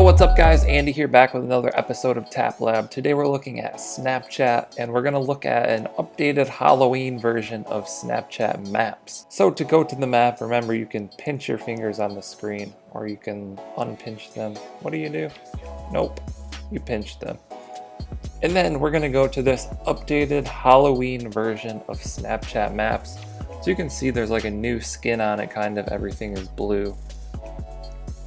Yo, what's up guys? Andy here, back with another episode of Tap Lab. Today we're looking at Snapchat, and we're going to look at an updated Halloween version of Snapchat Maps. So to go to the map, remember you can pinch your fingers on the screen, or you can unpinch them. What do? Nope, you pinch them. And then we're going to go to this updated Halloween version of Snapchat Maps. So you can see there's like a new skin on it, kind of everything is blue.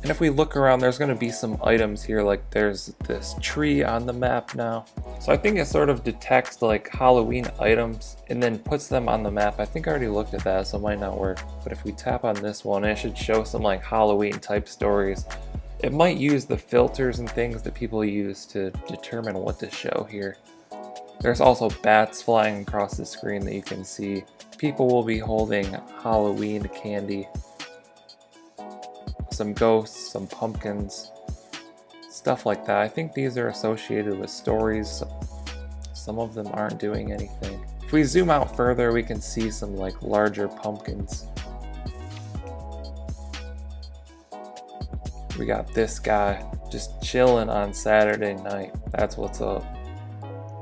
And if we look around, there's going to be some items here, like there's this tree on the map now. So I think it sort of detects like Halloween items and then puts them on the map. I think I already looked at that, so it might not work. But if we tap on this one, it should show some like Halloween type stories. It might use the filters and things that people use to determine what to show here. There's also bats flying across the screen that you can see. People will be holding Halloween candy. Some ghosts, some pumpkins, stuff like that. I think these are associated with stories. Some of them aren't doing anything. If we zoom out further, we can see some like larger pumpkins. We got this guy just chilling on Saturday night. That's what's up.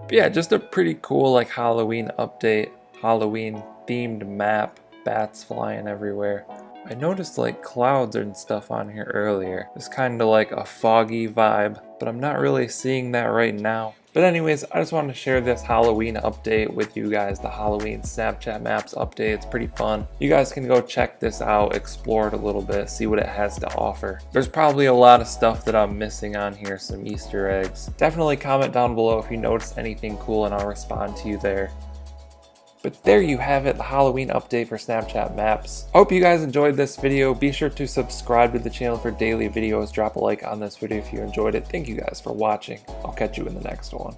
But yeah, just a pretty cool like Halloween update, Halloween themed map, bats flying everywhere. I noticed like clouds and stuff on here earlier. It's kind of like a foggy vibe, but I'm not really seeing that right now. But anyways, I just wanted to share this Halloween update with you guys, the Halloween Snapchat Maps update. It's pretty fun. You guys can go check this out, explore it a little bit, see what it has to offer. There's probably a lot of stuff that I'm missing on here, some Easter eggs. Definitely comment down below if you notice anything cool and I'll respond to you there. But there you have it, the Halloween update for Snapchat Maps. I hope you guys enjoyed this video. Be sure to subscribe to the channel for daily videos. Drop a like on this video if you enjoyed it. Thank you guys for watching. I'll catch you in the next one.